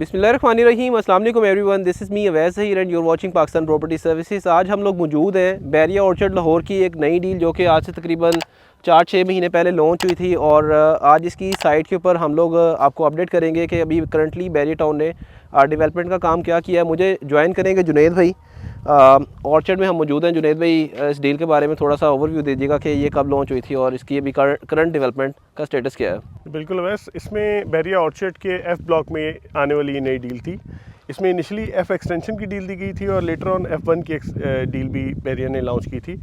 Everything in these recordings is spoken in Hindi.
बिस्मिल्लाहिर्रहमानिर्रहीम, अस्सलाम वालेकुम everyone, this is me Awais Zaheer and your watching Pakistan property services. आज हम लोग मौजूद हैं बैरिया ऑर्चर्ड लाहौर की एक नई डील जो कि आज से तकरीबन 4-6 महीने पहले लॉन्च हुई थी और आज इसकी साइट के ऊपर हम लोग आपको अपडेट करेंगे कि अभी करंटली बैरिया टाउन ने डेवलपमेंट का काम क्या किया है। मुझे ज्वाइन करेंगे जुनैद भाई, ऑर्चर्ड में हम मौजूद हैं। जुनैद भाई, इस डील के बारे में थोड़ा सा ओवरव्यू दीजिएगा कि ये कब लॉन्च हुई थी और इसकी अभी करंट डेवलपमेंट का स्टेटस क्या है। बिल्कुल वैस, इसमें बैरिया ऑर्चर्ड के एफ़ ब्लॉक में आने वाली ये नई डील थी। इसमें इनिशियली एफ़ एक्सटेंशन की डील दी गई थी और लेटर ऑन F1 की डील भी बैरिया ने लॉन्च की थी।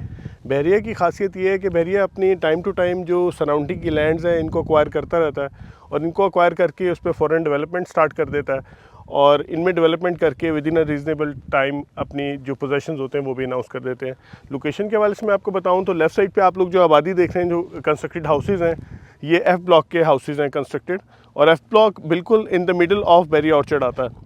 बैरिया की खासियत ये है कि बैरिया अपनी टाइम टू टाइम जो सराउंडिंग की लैंड्स हैं इनको अक्वायर करता रहता है और इनको अक्वायर करके उस पर फ़ौरन डेवलपमेंट स्टार्ट कर देता है और इनमें डेवलपमेंट करके with in a reasonable time अपनी जो पोजेशंस होते हैं वो भी अनाउंस कर देते हैं। लोकेशन के हवाले से मैं आपको बताऊं तो लेफ़्ट साइड पे आप लोग जो आबादी देख रहे हैं, जो कंस्ट्रक्टेड हाउसेज़ हैं, ये एफ़ ब्लॉक के हाउसेज़ हैं कंस्ट्रक्टेड, और एफ़ ब्लॉक बिल्कुल in the middle of Bairia orchard आता है।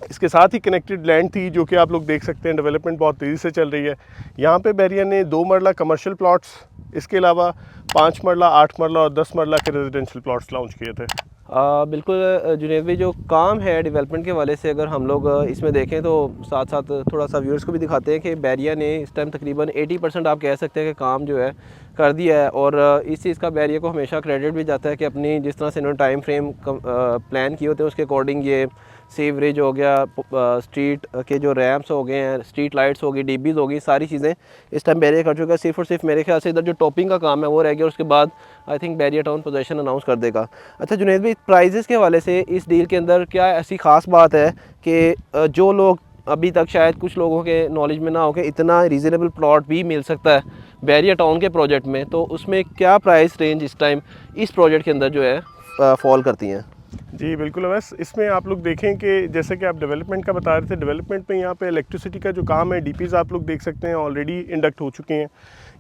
इसके साथ ही कनेक्टेड लैंड थी जो कि आप लोग देख सकते हैं डेवलपमेंट बहुत तेज़ी से चल रही है। यहाँ पे बैरिया ने 2 मरला कमर्शियल प्लॉट्स, इसके अलावा 5 मरला, 8 मरला और 10 मरला के रेजिडेंशियल प्लॉट्स लॉन्च किए थे। बिल्कुल जुनैद भाई, जो काम है डेवलपमेंट के हवाले से अगर हम लोग इसमें देखें तो साथ साथ थोड़ा सा व्यूअर्स को भी दिखाते हैं कि बैरिया ने इस टाइम तकरीबन 80% आप कह सकते हैं कि काम जो है कर दिया है। और इस चीज़ का बैरिया को हमेशा क्रेडिट भी जाता है कि अपनी जिस तरह से इन्होंने टाइम फ्रेम प्लान किए होते हैं उसके अकॉर्डिंग ये सीवरेज हो गया, स्ट्रीट के जो रैम्प्स हो गए हैं, स्ट्रीट लाइट्स होगी, डीबीज़ होगी, सारी चीज़ें इस टाइम बैरिया कर चुका है। सिर्फ और सिर्फ मेरे ख्याल से इधर जो टॉपिंग का काम है वो रह गया, उसके बाद I think Bairia town position announce कर देगा। अच्छा जुनैद भाई, प्राइजेस के हवाले से इस डील के अंदर क्या ऐसी ख़ास बात है कि जो लोग अभी तक शायद कुछ लोगों के नॉलेज में ना हो कि इतना रीज़नेबल प्लॉट भी मिल सकता है बैरिया टाउन के प्रोजेक्ट में, तो उसमें क्या प्राइस रेंज इस टाइम इस प्रोजेक्ट के अंदर जो है फॉल करती हैं? जी बिल्कुल वैस, इसमें आप लोग देखें कि जैसे कि आप डेवलपमेंट का बता रहे थे, डेवलपमेंट में यहाँ पे इलेक्ट्रिसिटी का जो काम है, डीपीज़ आप लोग देख सकते हैं ऑलरेडी इंडक्ट हो चुके हैं।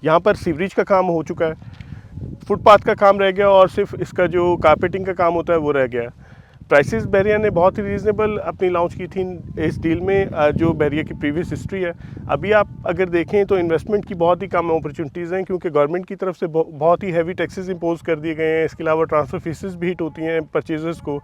यहाँ पर सीवरेज का काम हो चुका है, फुटपाथ का काम रह गया और सिर्फ इसका जो कारपेटिंग का काम होता है वो रह गया है। प्राइसेस बैरिया ने बहुत ही रीज़नेबल अपनी लॉन्च की थी इस डील में। जो बैरिया की प्रीवियस हिस्ट्री है, अभी आप अगर देखें तो इन्वेस्टमेंट की बहुत ही कम अपॉर्चुनिटीज़ हैं क्योंकि गवर्नमेंट की तरफ से बहुत ही हैवी टैक्सेस इंपोज कर दिए गए हैं। इसके अलावा ट्रांसफ़र फीसेस भी हिट होती हैं परचेजर्स को,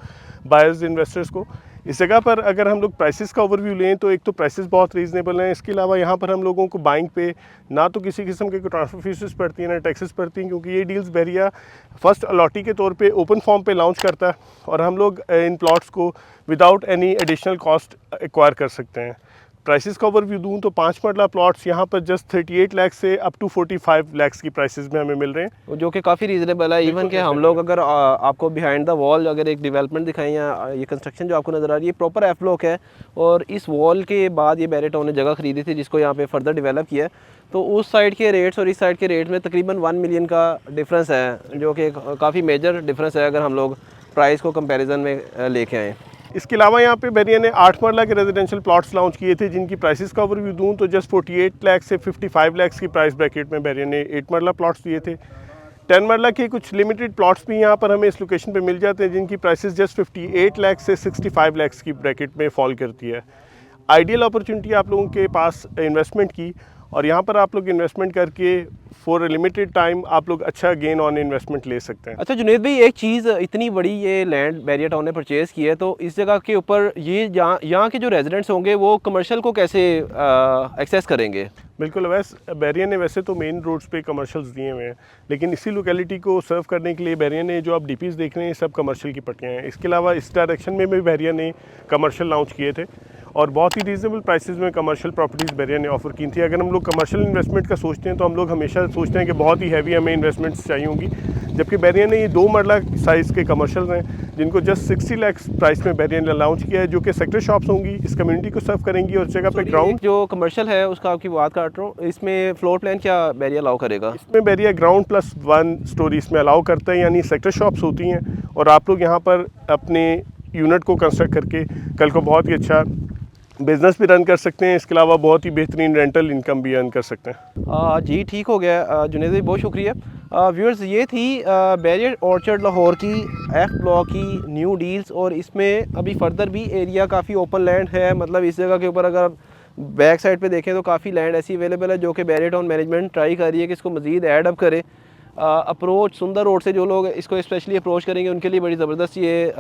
बायर्स, इन्वेस्टर्स को। इस जगह पर अगर हम लोग प्राइसेस का ओवरव्यू लें तो एक तो प्राइसेस बहुत रीज़नेबल हैं। इसके अलावा यहाँ पर हम लोगों को बाइंग पे ना तो किसी किस्म के ट्रांसफ़र फीसेस पड़ती हैं ना टैक्सेस पड़ती हैं, क्योंकि ये डील्स बैरिया फर्स्ट अलॉटी के तौर पे ओपन फॉर्म पे लॉन्च करता है और हम लोग इन प्लॉट्स को without any additional cost acquire कर सकते हैं। प्राइसेस का ओवरव्यू दूँ तो 5 मरला प्लॉट्स यहाँ पर जस्ट 38 लाख से अप टू 45 लाख की प्राइसेस में हमें मिल रहे हैं, जो कि काफ़ी रीज़नेबल है। इवन कि हम लोग अगर आपको बिहाइंड द वॉल अगर एक डेवलपमेंट दिखाएं या ये कंस्ट्रक्शन जो आपको नज़र आ रही है प्रॉपर एफ ब्लॉक है और इस वॉल के बाद ये बैरिया टाउन ने जगह खरीदी थी जिसको यहाँ पे फर्दर डेवलप किया है, तो उस साइड के रेट्स और इस साइड के रेट में तकरीबन 1 मिलियन का डिफरेंस है, जो कि काफ़ी मेजर डिफरेंस है अगर हम लोग प्राइस को कंपैरिजन में लेके आएँ। इसके अलावा यहाँ पे बैरिया ने 8 मरला के रेजिडेंशियल प्लॉट्स लॉन्च किए थे जिनकी प्राइसेस का ओवरव्यू दूँ तो जस्ट 48 लाख से 55 लाख की प्राइस ब्रैकेट में बैरिया ने 8 मरला प्लॉट्स दिए थे। 10 मरला के कुछ लिमिटेड प्लॉट्स भी यहाँ पर हमें इस लोकेशन पे मिल जाते हैं जिनकी प्राइसेस जस्ट 58 लाख से 65 लाख की ब्रैकेट में फॉल करती है। आइडियल अपॉर्चुनिटी आप लोगों के पास इन्वेस्टमेंट की, और यहाँ पर आप लोग इन्वेस्टमेंट करके फॉर अ लिमिटेड टाइम आप लोग अच्छा गेन ऑन इन्वेस्टमेंट ले सकते हैं। अच्छा जुनैद भाई, एक चीज़, इतनी बड़ी ये लैंड बैरिया टाउन ने परचेज़ की है, तो इस जगह के ऊपर ये यहाँ के जो रेजिडेंट्स होंगे वो कमर्शियल को कैसे एक्सेस करेंगे? बिल्कुल वैसे बैरिया ने वैसे तो मेन रोड्स पे कमर्शियल्स दिए हुए हैं, लेकिन इसी लोकेलिटी को सर्व करने के लिए बैरिया ने जो आप डीपीज़ देख रहे हैं सब कमर्शियल की पट्टियाँ हैं। इसके अलावा इस डायरेक्शन में भी बैरिया ने कमर्शियल लॉन्च किए थे और बहुत ही रीज़नेबल प्राइसेस में कमर्शियल प्रॉपर्टीज़ बैरिया ने ऑफर की थी। अगर हम लोग कमर्शियल इन्वेस्टमेंट का सोचते हैं तो हम लोग हमेशा सोचते हैं कि बहुत ही हैवी हमें इन्वेस्टमेंट्स चाहिए होंगी, जबकि बैरिया ने ये 2 मरला साइज़ के कमर्शियल हैं जिनको जस्ट 60 लाख प्राइस में बैरिया ने लॉन्च किया है, जो कि सेक्टर शॉप्स होंगी, इस कम्युनिटी को सर्व करेंगी और जगह पे ग्राउंड जो कमर्शियल है उसका आपकी बात काट रहा हूँ, इसमें फ्लोर प्लान क्या बैरिया अलाउ करेगा? इसमें बैरिया ग्राउंड प्लस 1 स्टोरी इसमें अलाउ करता है, यानी सेक्टर शॉप्स होती हैं और आप लोग यहाँ पर अपने यूनिट को कंस्ट्रक्ट करके कल को बहुत ही अच्छा बिज़नेस भी रन कर सकते हैं। इसके अलावा बहुत ही बेहतरीन रेंटल इनकम भी अर्न कर सकते हैं। जी ठीक हो गया जुनैद भाई, बहुत शुक्रिया। व्यूअर्स, ये थी बैरिया ऑर्चर्ड लाहौर की एफ ब्लॉक की न्यू डील्स, और इसमें अभी फर्दर भी एरिया काफ़ी ओपन लैंड है। मतलब इस जगह के ऊपर अगर बैक साइड पे देखें तो काफ़ी लैंड ऐसी अवेलेबल है जो कि बैरिया टाउन मैनेजमेंट ट्राई कर रही है कि इसको मज़ीद ऐड अप करे। अप्रोच सुंदर रोड से जो लोग इसको स्पेशली अप्रोच करेंगे उनके लिए बड़ी ज़बरदस्त ये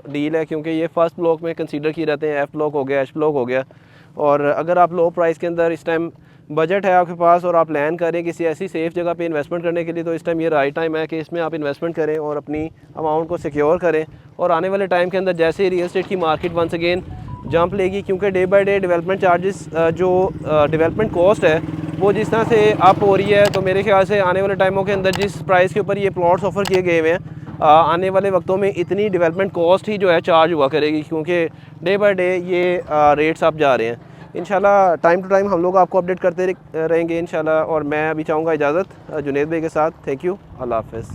डील है, क्योंकि ये फ़र्स्ट ब्लॉक में कंसीडर किए जाते हैं। एफ़ ब्लॉक हो गया, एच ब्लॉक हो गया। और अगर आप लो प्राइस के अंदर इस टाइम बजट है आपके पास और आप प्लान करें किसी ऐसी सेफ़ जगह पे इन्वेस्टमेंट करने के लिए, तो इस टाइम ये राइट टाइम है कि इसमें आप इन्वेस्टमेंट करें और अपनी अमाउंट को सिक्योर करें। और आने वाले टाइम के अंदर जैसे ही रियल एस्टेट की मार्केट वंस अगेन जंप लेगी, क्योंकि day by day development charges जो डेवलपमेंट कॉस्ट है वो जिस तरह से अप हो रही है, तो मेरे ख्याल से आने वाले टाइमों के अंदर जिस प्राइस के ऊपर ये प्लॉट्स ऑफ़र किए गए हुए हैं, आने वाले वक्तों में इतनी डेवलपमेंट कॉस्ट ही जो है चार्ज हुआ करेगी, क्योंकि डे बाय डे ये रेट्स अप जा रहे हैं। इंशाल्लाह टाइम टू टाइम हम लोग आपको अपडेट करते रहेंगे इंशाल्लाह। और मैं अभी चाहूँगा इजाज़त जुनेद भाई के साथ। थैंक यू, अल्लाह हाफ़िज़।